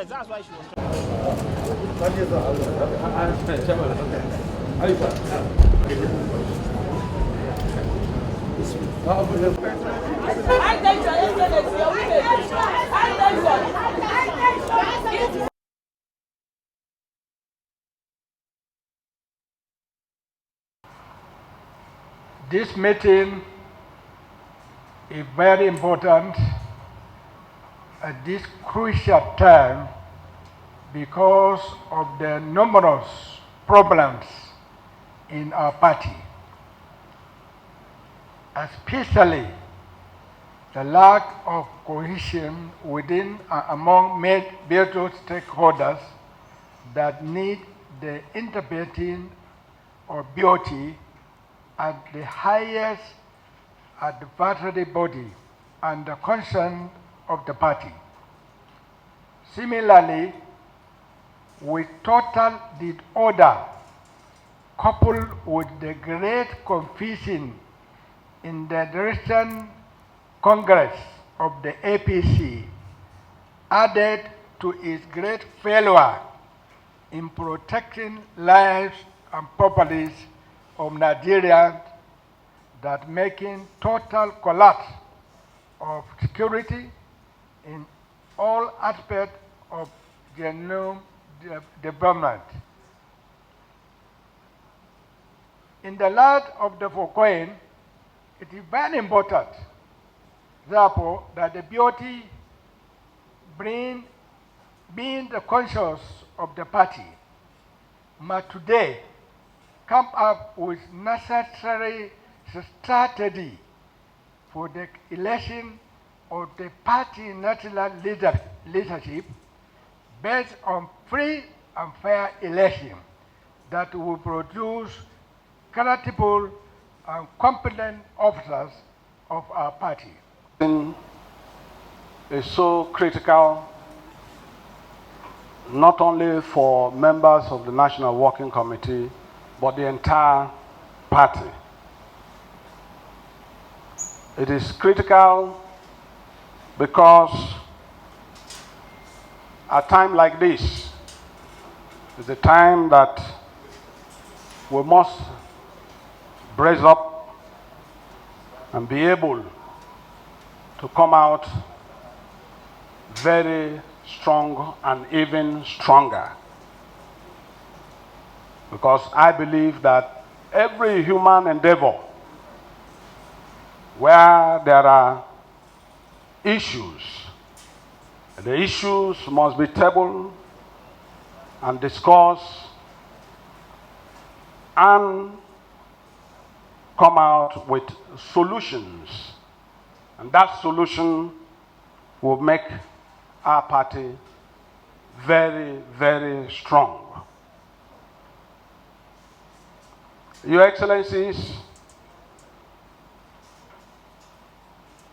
Yes, that's why she was trying. This meeting is very important at this crucial time because of the numerous problems in our party, especially the lack of cohesion within and among major stakeholders that need the intervention of BoT at the highest advisory body and the concern of the party. Similarly, with total disorder coupled with the great confusion in the recent Congress of the APC added to its great failure in protecting lives and properties of Nigerians, that making total collapse of security in all aspects of genuine development. In the light of the foregoing, it is very important, therefore, that the BoT being the conscience of the party must today come up with necessary strategy for the election of the party national leadership based on free and fair election that will produce credible and competent officers of our party. Is so critical not only for members of the National Working Committee, but the entire party. It is critical because a time like this is a time that we must brace up and be able to come out very strong and even stronger. Because I believe that every human endeavor where there are issues, the issues must be tabled and discussed and come out with solutions. And that solution will make our party very, very strong. Your Excellencies,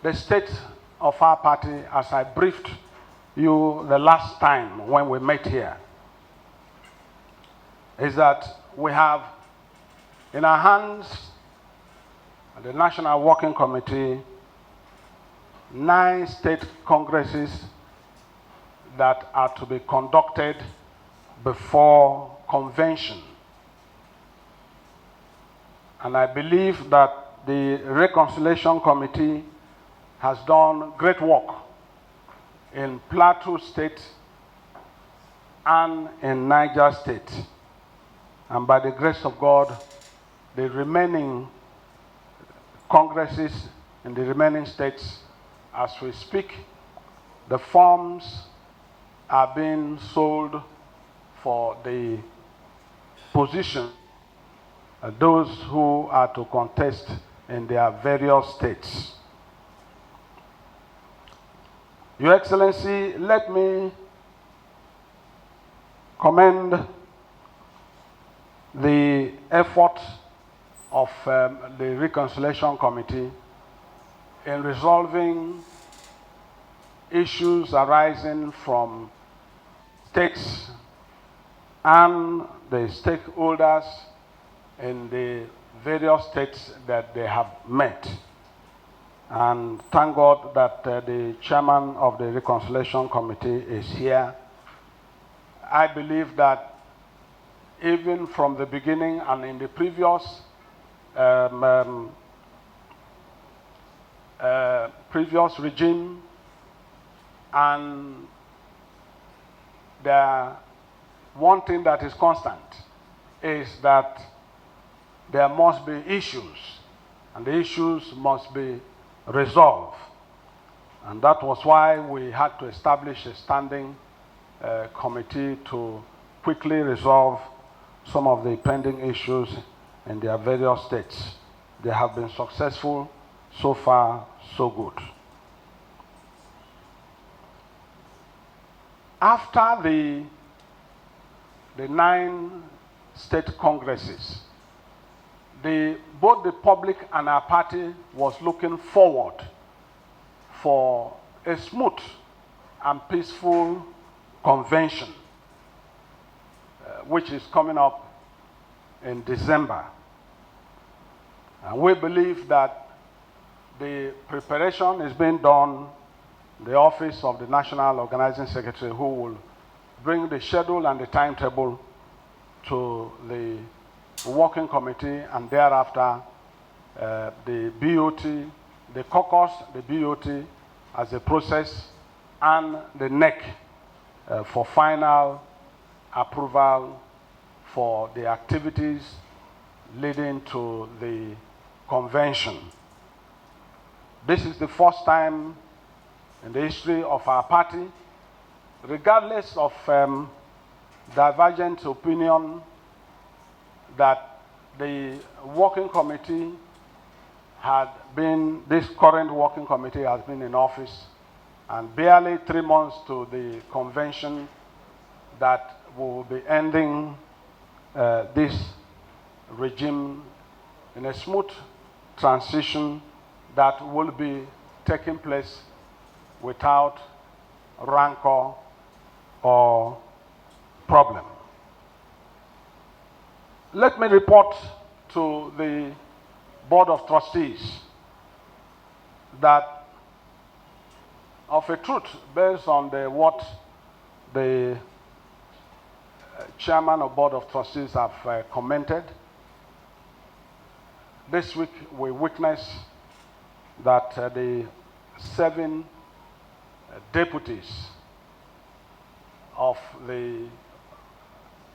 the state of our party, as I briefed you the last time when we met here, is that we have in our hands at the National Working Committee 9 state congresses that are to be conducted before convention. And I believe that the Reconciliation Committee has done great work in Plateau State and in Niger State. And by the grace of God, the remaining congresses in the remaining states, as we speak, the forms are being sold for the position those who are to contest in their various states. Your Excellency, let me commend the effort of the Reconciliation Committee in resolving issues arising from states and the stakeholders in the various states that they have met. And thank God that the chairman of the Reconciliation Committee is here I believe that even from the beginning and in the previous previous regime, and one thing that is constant is that there must be issues, and the issues must be resolved. And that was why we had to establish a standing committee to quickly resolve some of the pending issues in their various states. They have been successful. So far, so good. After the 9 state congresses, both the public and our party was looking forward for a smooth and peaceful convention, which is coming up in December. And we believe that the preparation is being done in the office of the National Organizing Secretary, who will bring the schedule and the timetable to the working committee, and thereafter the BoT, the caucus, the BoT as a process, and the NEC for final approval for the activities leading to the convention. This is the first time in the history of our party, regardless of divergent opinion, that the working committee this current working committee has been in office, and barely 3 months to the convention that will be ending this regime in a smooth transition that will be taking place without rancor or problem. Let me report to the Board of Trustees that, of a truth, based on what the Chairman of Board of Trustees have commented, this week we witnessed that the 7 deputies of the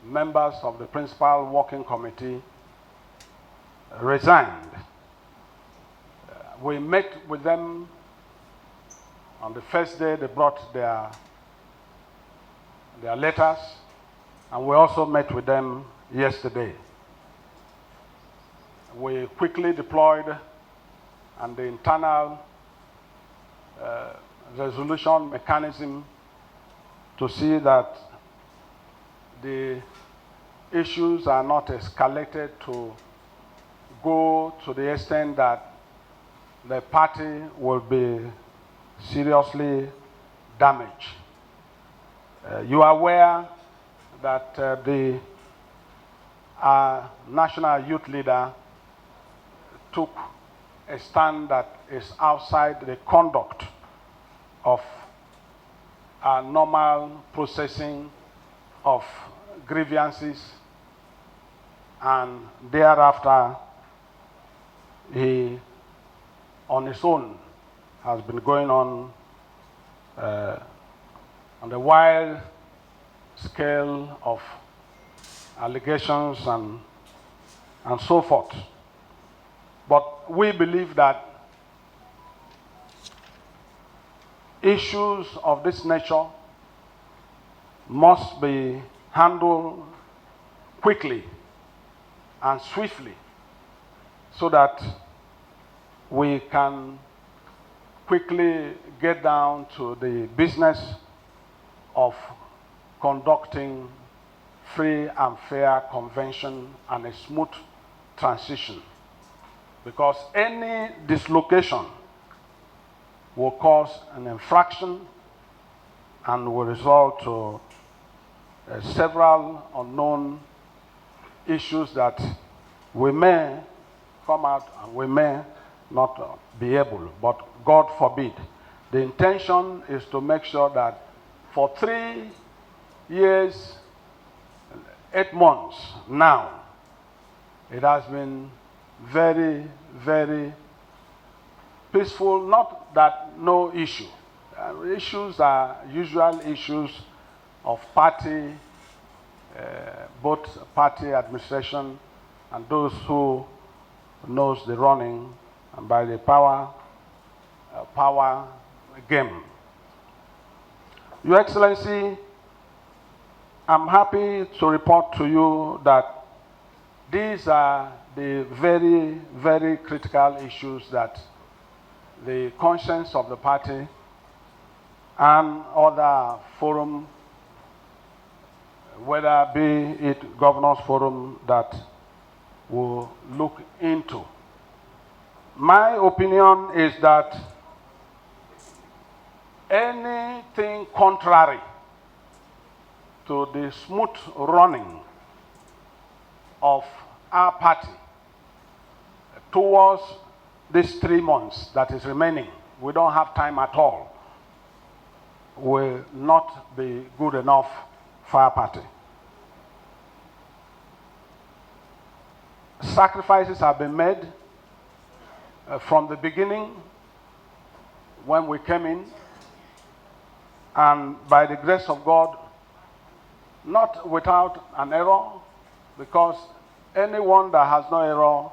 members of the principal working committee resigned. We met with them on the first day. They brought their letters, and we also met with them yesterday. We quickly deployed and the internal resolution mechanism to see that the issues are not escalated to go to the extent that the party will be seriously damaged. You are aware that our national youth leader took a stand that is outside the conduct of our normal processing of grievances, and thereafter he on his own has been going on the wild scale of allegations and so forth. But we believe that issues of this nature must be handled quickly and swiftly so that we can quickly get down to the business of conducting free and fair convention and a smooth transition. Because any dislocation will cause an infraction and will result to several unknown issues that we may come out and we may not be able, but God forbid. The intention is to make sure that for 3 years, 8 months now, it has been very, very peaceful. Not that no issue. Issues are usual issues of party, both party administration and those who knows the running and by the power game. Your Excellency, I'm happy to report to you that these are the very, very critical issues that the conscience of the party and other forum, whether be it governors forum, that will look into. My opinion is that anything contrary to the smooth running of our party towards these 3 months that is remaining, we don't have time at all, will not be good enough for our party. Sacrifices have been made from the beginning when we came in, and by the grace of God, not without an error, because anyone that has no error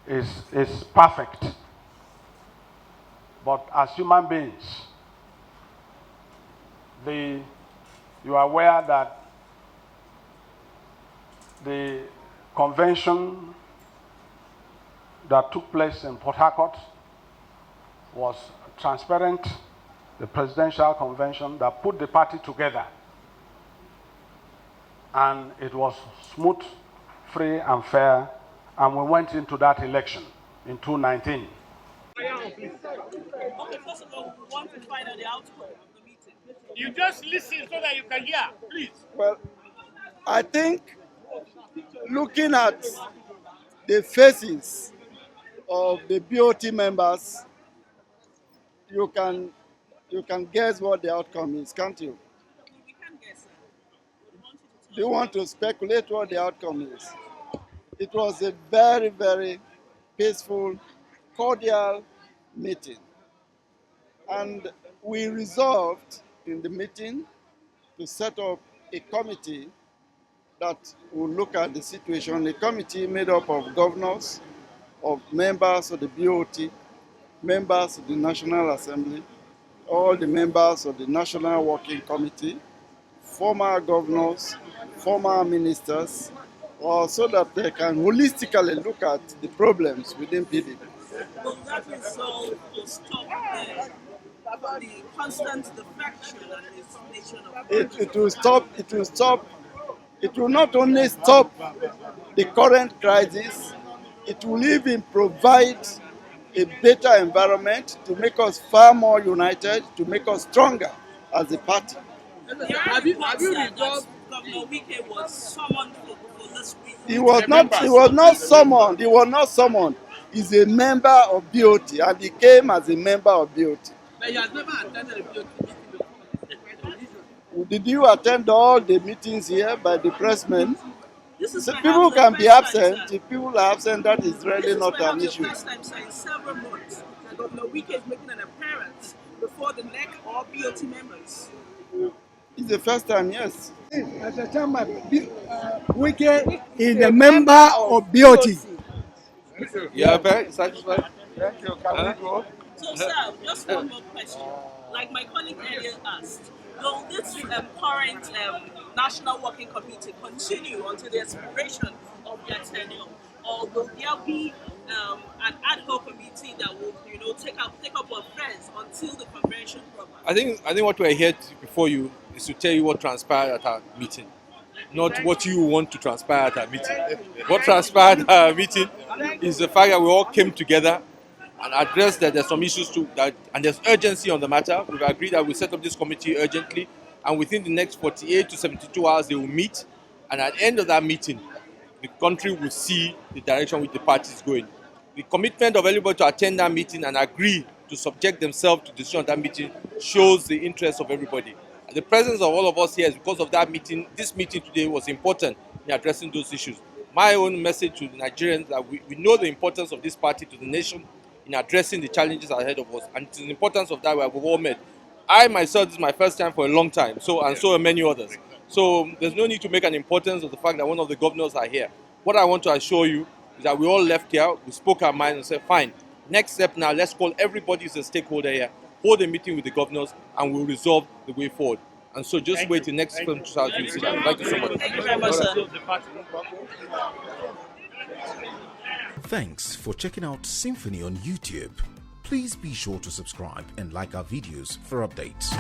is perfect. But as human beings, you are aware that the convention that took place in Port Harcourt was transparent, the presidential convention that put the party together. And it was smooth, free, and fair, and we went into that election in 2019. Okay, first of all, we want to find out the outcome of the meeting. You just listen so that you can hear, please. Well, I think looking at the faces of the BoT members, you can guess what the outcome is, can't you? We can guess, sir. We want you to Do you want to speculate what the outcome is? It was a very, very peaceful, cordial meeting. And we resolved in the meeting to set up a committee that will look at the situation, a committee made up of governors, of members of the BoT, members of the National Assembly, all the members of the National Working Committee, former governors, former ministers, so that they can holistically look at the problems within PDP. Will that resolve will stop the constant defection and installation of It will not only stop the current crisis, it will even provide a better environment to make us far more united, to make us stronger as a party. Have you resolved? Governor Wike was summoned for this reason. He was not summoned. He's a member of BoT, and he came as a member of BoT. But you have never attended a BoT meeting before. It's quite unusual. Did you attend all the meetings here by the pressmen? This is People can be absent. If people are absent, that is really not an issue. This is the first time, sir, in several months that Governor Wike is making an appearance before the NEC or BoT members. It's the first time, yes. As a chairman, Wike is a member of BoT. Yeah, very satisfied. Thank you. Can we go? So, sir, just one more question. Like my colleague earlier asked, will this current National Working Committee continue until the expiration of their tenure, or will there be an ad hoc committee that will, take up affairs until the convention proper? I think what we're here before you is to tell you what transpired at our meeting, not what you want to transpire at our meeting. What transpired at our meeting is the fact that we all came together and addressed that there's some issues and there's urgency on the matter. We've agreed that we set up this committee urgently, and within the next 48 to 72 hours they will meet, and at the end of that meeting, the country will see the direction which the party is going. The commitment of everybody to attend that meeting and agree to subject themselves to decision of that meeting shows the interest of everybody. The presence of all of us here is because of that meeting. This meeting today was important in addressing those issues. My own message to the Nigerians that we know the importance of this party to the nation in addressing the challenges ahead of us, and the importance of that we have all met. I myself, this is my first time for a long time, so are many others. So there's no need to make an importance of the fact that one of the governors are here. What I want to assure you is that we all left here, we spoke our minds and said, fine, next step now, let's call everybody as a stakeholder here, hold a meeting with the governors, and we'll resolve the way forward. And so just wait till next film to you see that. Thank you so much. Thank you very much, sir. Thanks for checking out SYMFONI on YouTube. Please be sure to subscribe and like our videos for updates.